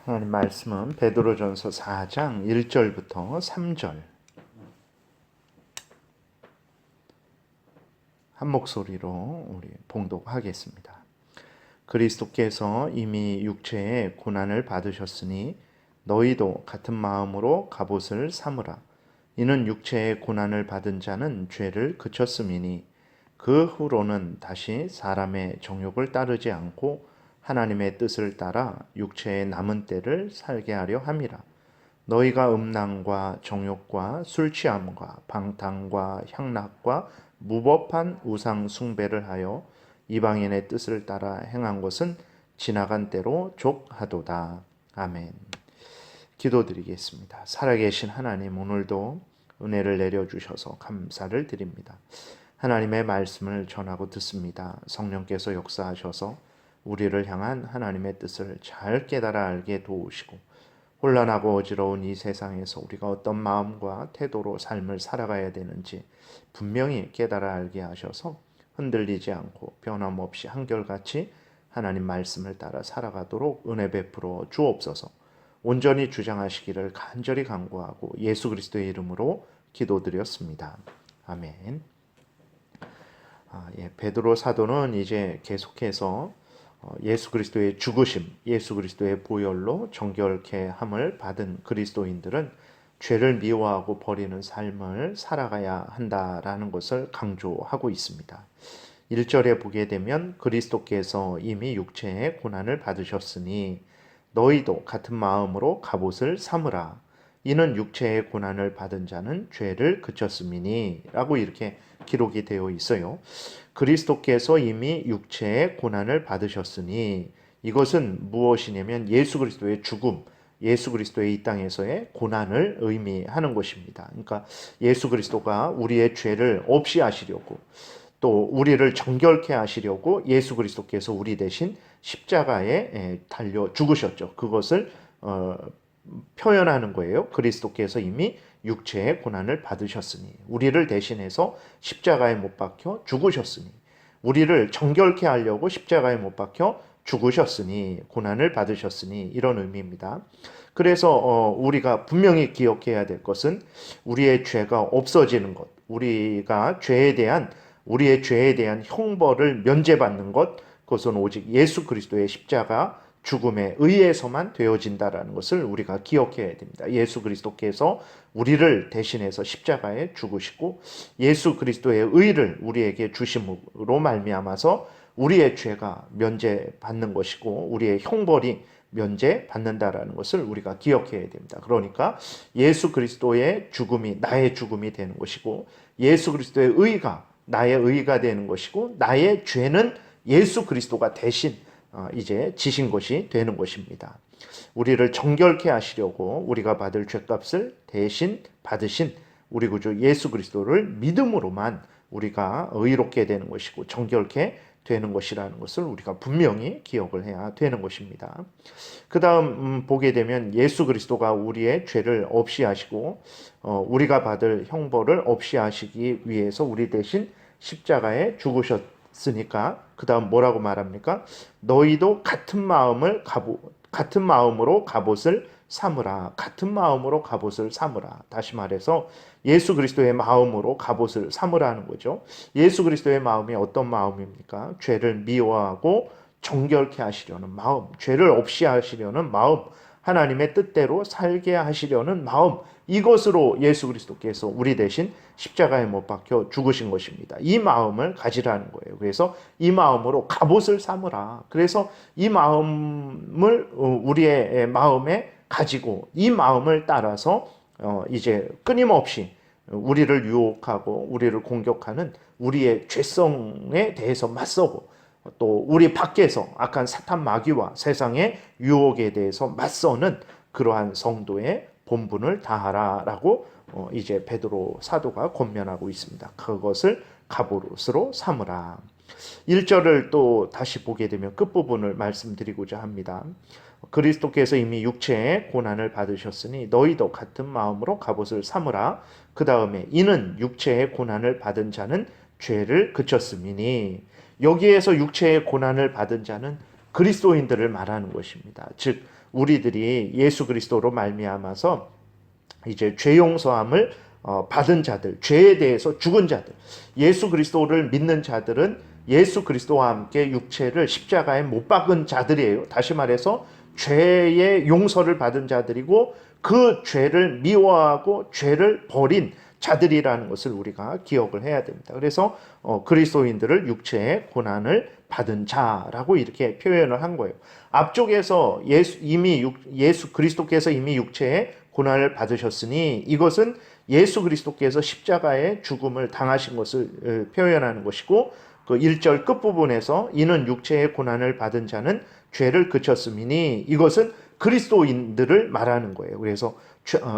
하나님 말씀은 베드로전서 4장 1절부터 3절 한 목소리로 우리 봉독하겠습니다. 그리스도께서 이미 육체의 고난을 받으셨으니 너희도 같은 마음으로 갑옷을 삼으라. 이는 육체의 고난을 받은 자는 죄를 그쳤음이니 그 후로는 다시 사람의 정욕을 따르지 않고 하나님의 뜻을 따라 육체의 남은 때를 살게 하려 함이라. 너희가 음란과 정욕과 술 취함과 방탕과 향락과 무법한 우상 숭배를 하여 이방인의 뜻을 따라 행한 것은 지나간 때로 족하도다. 아멘. 기도드리겠습니다. 살아계신 하나님, 오늘도 은혜를 내려주셔서 감사를 드립니다. 하나님의 말씀을 전하고 듣습니다. 성령께서 역사하셔서 우리를 향한 하나님의 뜻을 잘 깨달아 알게 도우시고 혼란하고 어지러운 이 세상에서 우리가 어떤 마음과 태도로 삶을 살아가야 되는지 분명히 깨달아 알게 하셔서 흔들리지 않고 변함없이 한결같이 하나님 말씀을 따라 살아가도록 은혜 베풀어 주옵소서. 온전히 주장하시기를 간절히 간구하고 예수 그리스도의 이름으로 기도드렸습니다. 아멘. 베드로 사도는 이제 계속해서 예수 그리스도의 죽으심, 예수 그리스도의 보혈로 정결케 함을 받은 그리스도인들은 죄를 미워하고 버리는 삶을 살아가야 한다라는 것을 강조하고 있습니다. 1절에 보게 되면 그리스도께서 이미 육체의 고난을 받으셨으니 너희도 같은 마음으로 갑옷을 삼으라. 이는 육체의 고난을 받은 자는 죄를 그쳤음이니 라고 이렇게 기록이 되어 있어요. 그리스도께서 이미 육체의 고난을 받으셨으니 이것은 무엇이냐면 예수 그리스도의 죽음, 예수 그리스도의 이 땅에서의 고난을 의미하는 것입니다. 그러니까 예수 그리스도가 우리의 죄를 없이 하시려고 또 우리를 정결케 하시려고 예수 그리스도께서 우리 대신 십자가에 달려 죽으셨죠. 그것을 표현하는 거예요. 그리스도께서 이미 육체의 고난을 받으셨으니, 우리를 대신해서 십자가에 못 박혀 죽으셨으니, 우리를 정결케 하려고 십자가에 못 박혀 죽으셨으니, 고난을 받으셨으니, 이런 의미입니다. 그래서 우리가 분명히 기억해야 될 것은 우리의 죄가 없어지는 것, 우리의 죄에 대한 형벌을 면제받는 것, 그것은 오직 예수 그리스도의 십자가 죽음에 의해서만 되어진다라는 것을 우리가 기억해야 됩니다. 예수 그리스도께서 우리를 대신해서 십자가에 죽으시고 예수 그리스도의 의를 우리에게 주심으로 말미암아서 우리의 죄가 면제받는 것이고 우리의 형벌이 면제받는다라는 것을 우리가 기억해야 됩니다. 그러니까 예수 그리스도의 죽음이 나의 죽음이 되는 것이고 예수 그리스도의 의가 나의 의가 되는 것이고 나의 죄는 예수 그리스도가 대신 이제 지신 것이 되는 것입니다. 우리를 정결케 하시려고 우리가 받을 죄값을 대신 받으신 우리 구주 예수 그리스도를 믿음으로만 우리가 의롭게 되는 것이고 정결케 되는 것이라는 것을 우리가 분명히 기억을 해야 되는 것입니다. 그 다음 보게 되면 예수 그리스도가 우리의 죄를 없이 하시고 우리가 받을 형벌을 없이 하시기 위해서 우리 대신 십자가에 죽으셨으니까 그 다음 뭐라고 말합니까? 너희도 같은 마음으로 갑옷을 삼으라. 같은 마음으로 갑옷을 삼으라. 다시 말해서 예수 그리스도의 마음으로 갑옷을 삼으라는 거죠. 예수 그리스도의 마음이 어떤 마음입니까? 죄를 미워하고 정결케 하시려는 마음, 죄를 없이 하시려는 마음, 하나님의 뜻대로 살게 하시려는 마음, 이것으로 예수 그리스도께서 우리 대신 십자가에 못 박혀 죽으신 것입니다. 이 마음을 가지라는 거예요. 그래서 이 마음으로 갑옷을 삼으라. 그래서 이 마음을 우리의 마음에 가지고 이 마음을 따라서 이제 끊임없이 우리를 유혹하고 우리를 공격하는 우리의 죄성에 대해서 맞서고 또 우리 밖에서 악한 사탄 마귀와 세상의 유혹에 대해서 맞서는 그러한 성도의 본분을 다하라라고 이제 베드로 사도가 권면하고 있습니다. 그것을 갑옷으로 삼으라. 1절을 또 다시 보게 되면 끝부분을 말씀드리고자 합니다. 그리스도께서 이미 육체의 고난을 받으셨으니 너희도 같은 마음으로 갑옷을 삼으라. 그 다음에 이는 육체의 고난을 받은 자는 죄를 그쳤음이니, 여기에서 육체의 고난을 받은 자는 그리스도인들을 말하는 것입니다. 즉 우리들이 예수 그리스도로 말미암아서 이제 죄 용서함을 받은 자들, 죄에 대해서 죽은 자들, 예수 그리스도를 믿는 자들은 예수 그리스도와 함께 육체를 십자가에 못 박은 자들이에요. 다시 말해서 죄의 용서를 받은 자들이고 그 죄를 미워하고 죄를 버린 자들이라는 것을 우리가 기억을 해야 됩니다. 그래서 그리스도인들을 육체의 고난을 받은 자라고 이렇게 표현을 한 거예요. 앞쪽에서 예수 그리스도께서 이미 육체의 고난을 받으셨으니 이것은 예수 그리스도께서 십자가의 죽음을 당하신 것을 표현하는 것이고, 그 1절 끝부분에서 이는 육체의 고난을 받은 자는 죄를 그쳤음이니 이것은 그리스도인들을 말하는 거예요. 그래서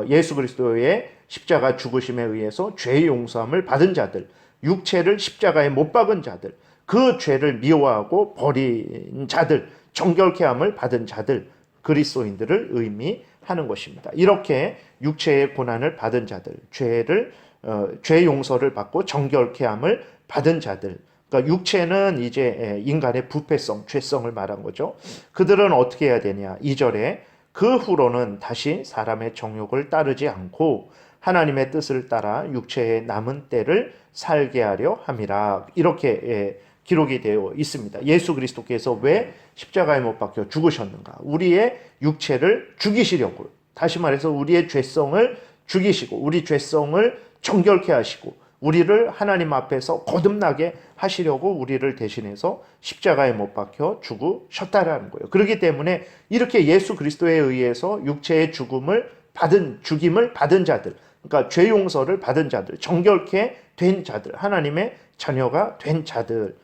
예수 그리스도의 십자가 죽으심에 의해서 죄의 용서함을 받은 자들, 육체를 십자가에 못 박은 자들, 그 죄를 미워하고 버린 자들, 정결케 함을 받은 자들, 그리스도인들을 의미하는 것입니다. 이렇게 육체의 고난을 받은 자들, 죄 용서를 받고 정결케 함을 받은 자들, 그러니까 육체는 이제 인간의 부패성, 죄성을 말한 거죠. 그들은 어떻게 해야 되냐? 2절에 그 후로는 다시 사람의 정욕을 따르지 않고 하나님의 뜻을 따라 육체의 남은 때를 살게 하려 함이라. 이렇게 기록이 되어 있습니다. 예수 그리스도께서 왜 십자가에 못 박혀 죽으셨는가? 우리의 육체를 죽이시려고, 다시 말해서 우리의 죄성을 죽이시고 우리 죄성을 정결케 하시고 우리를 하나님 앞에서 거듭나게 하시려고 우리를 대신해서 십자가에 못 박혀 죽으셨다라는 거예요. 그렇기 때문에 이렇게 예수 그리스도에 의해서 육체의 죽임을 받은 자들, 그러니까 죄 용서를 받은 자들, 정결케 된 자들, 하나님의 자녀가 된 자들은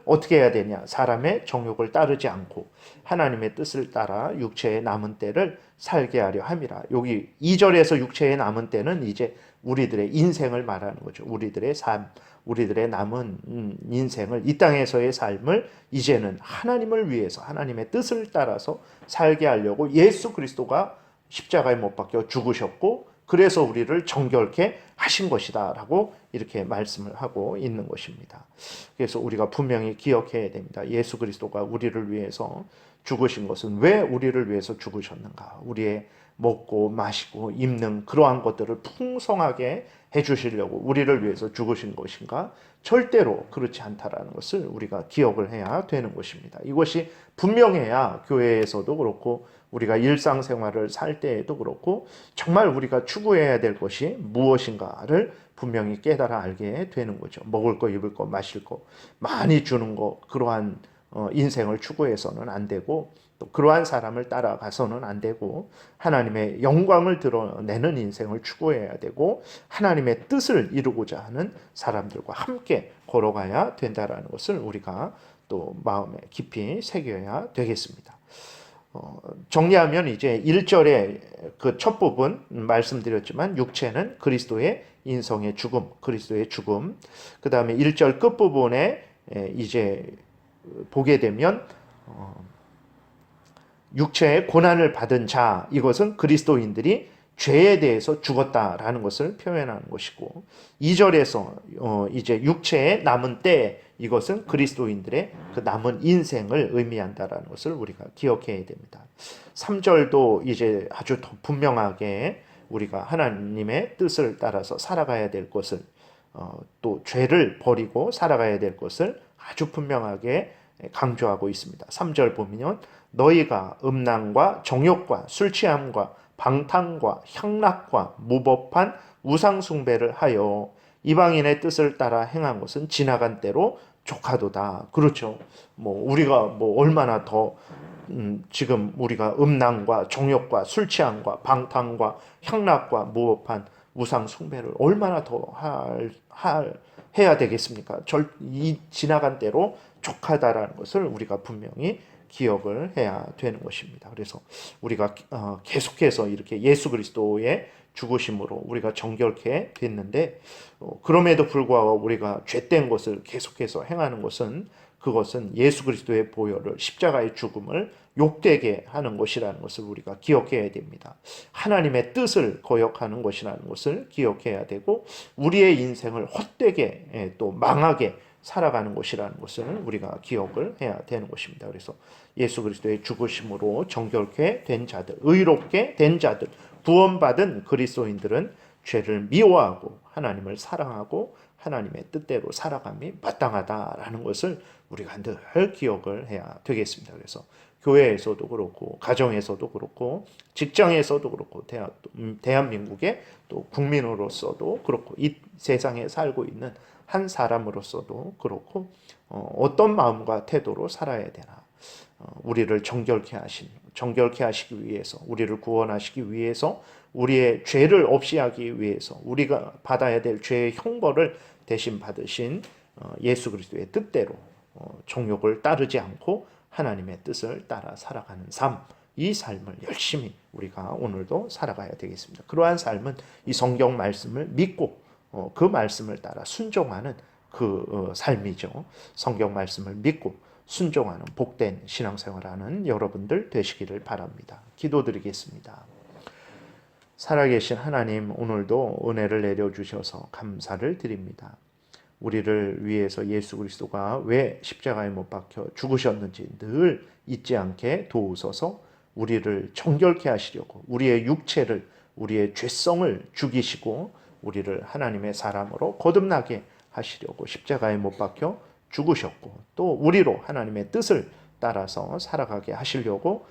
어떻게 해야 되냐? 사람의 정욕을 따르지 않고 하나님의 뜻을 따라 육체의 남은 때를 살게 하려 함이라. 여기 2절에서 육체의 남은 때는 이제 우리들의 인생을 말하는 거죠. 우리들의 삶, 우리들의 남은 인생을, 이 땅에서의 삶을 이제는 하나님을 위해서 하나님의 뜻을 따라서 살게 하려고 예수 그리스도가 십자가에 못 박혀 죽으셨고 그래서 우리를 정결케 하신 것이다 라고 이렇게 말씀을 하고 있는 것입니다. 그래서 우리가 분명히 기억해야 됩니다. 예수 그리스도가 우리를 위해서 죽으신 것은 왜 우리를 위해서 죽으셨는가? 우리의 먹고 마시고 입는 그러한 것들을 풍성하게 해주시려고 우리를 위해서 죽으신 것인가? 절대로 그렇지 않다라는 것을 우리가 기억을 해야 되는 것입니다. 이것이 분명해야 교회에서도 그렇고 우리가 일상생활을 살 때에도 그렇고 정말 우리가 추구해야 될 것이 무엇인가를 분명히 깨달아 알게 되는 거죠. 먹을 거, 입을 거, 마실 거 많이 주는 거, 그러한 인생을 추구해서는 안 되고 또 그러한 사람을 따라가서는 안 되고 하나님의 영광을 드러내는 인생을 추구해야 되고 하나님의 뜻을 이루고자 하는 사람들과 함께 걸어가야 된다라는 것을 우리가 또 마음에 깊이 새겨야 되겠습니다. 정리하면 이제 1절의 그 첫 부분 말씀드렸지만 육체는 그리스도의 인성의 죽음, 그리스도의 죽음. 그 다음에 1절 끝부분에 이제 보게 되면 육체의 고난을 받은 자, 이것은 그리스도인들이 죄에 대해서 죽었다라는 것을 표현하는 것이고 2절에서 이제 육체의 남은 때, 이것은 그리스도인들의 그 남은 인생을 의미한다라는 것을 우리가 기억해야 됩니다. 3절도 이제 아주 더 분명하게 우리가 하나님의 뜻을 따라서 살아가야 될 것을 또 죄를 버리고 살아가야 될 것을 아주 분명하게 강조하고 있습니다. 3절 보면 너희가 음란과 정욕과 술 취함과 방탕과 향락과 무법한 우상 숭배를 하여 이방인의 뜻을 따라 행한 것은 지나간 때로 족하도다. 그렇죠. 우리가 얼마나 더 지금 우리가 음란과 정욕과 술 취함과 방탕과 향락과 무법한 우상 숭배를 얼마나 더 해야 되겠습니까? 이 지나간 때로 족하다라는 것을 우리가 분명히 기억을 해야 되는 것입니다. 그래서 우리가 계속해서 이렇게 예수 그리스도의 죽으심으로 우리가 정결케 됐는데 그럼에도 불구하고 우리가 죄된 것을 계속해서 행하는 것은 그것은 예수 그리스도의 보혈을, 십자가의 죽음을 욕되게 하는 것이라는 것을 우리가 기억해야 됩니다. 하나님의 뜻을 거역하는 것이라는 것을 기억해야 되고 우리의 인생을 헛되게 또 망하게 살아가는 것이라는 것을 우리가 기억을 해야 되는 것입니다. 그래서 예수 그리스도의 죽으심으로 정결케 된 자들, 의롭게 된 자들, 구원받은 그리스도인들은 죄를 미워하고 하나님을 사랑하고 하나님의 뜻대로 살아감이 마땅하다라는 것을 우리가 늘 기억을 해야 되겠습니다. 그래서 교회에서도 그렇고 가정에서도 그렇고 직장에서도 그렇고 대한민국의 또 국민으로서도 그렇고 이 세상에 살고 있는 한 사람으로서도 그렇고 어떤 마음과 태도로 살아야 되나, 우리를 정결케 하시기 위해서, 우리를 구원하시기 위해서, 우리의 죄를 없이 하기 위해서, 우리가 받아야 될 죄의 형벌을 대신 받으신 예수 그리스도의 뜻대로 정욕을 따르지 않고 하나님의 뜻을 따라 살아가는 삶, 이 삶을 열심히 우리가 오늘도 살아가야 되겠습니다. 그러한 삶은 이 성경 말씀을 믿고 그 말씀을 따라 순종하는 삶이죠. 성경 말씀을 믿고 순종하는 복된 신앙생활하는 여러분들 되시기를 바랍니다. 기도드리겠습니다. 살아계신 하나님, 오늘도 은혜를 내려주셔서 감사를 드립니다. 우리를 위해서 예수 그리스도가 왜 십자가에 못 박혀 죽으셨는지 늘 잊지 않게 도우소서. 우리를 정결케 하시려고 우리의 육체를, 우리의 죄성을 죽이시고 우리를 하나님의 사람으로 거듭나게 하시려고 십자가에 못 박혀 죽으셨고, 또 우리로 하나님의 뜻을 따라서 살아가게 하시려고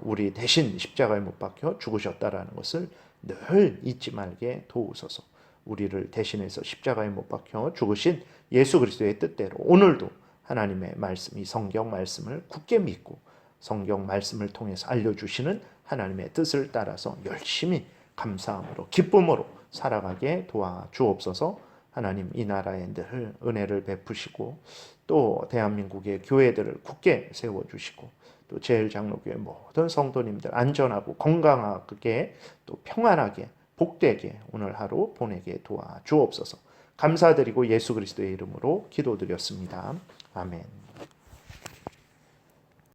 우리 대신 십자가에 못 박혀 죽으셨다라는 것을 늘 잊지 말게 도우소서. 우리를 대신해서 십자가에 못 박혀 죽으신 예수 그리스도의 뜻대로 오늘도 하나님의 말씀, 이 성경 말씀을 굳게 믿고 성경 말씀을 통해서 알려주시는 하나님의 뜻을 따라서 열심히 감사함으로 기쁨으로 살아가게 도와주옵소서. 하나님, 이 나라에 늘 은혜를 베푸시고 또 대한민국의 교회들을 굳게 세워주시고 또 제일장로교회 모든 성도님들 안전하고 건강하게 또 평안하게 복되게 오늘 하루 보내게 도와주옵소서. 감사드리고 예수 그리스도의 이름으로 기도드렸습니다. 아멘.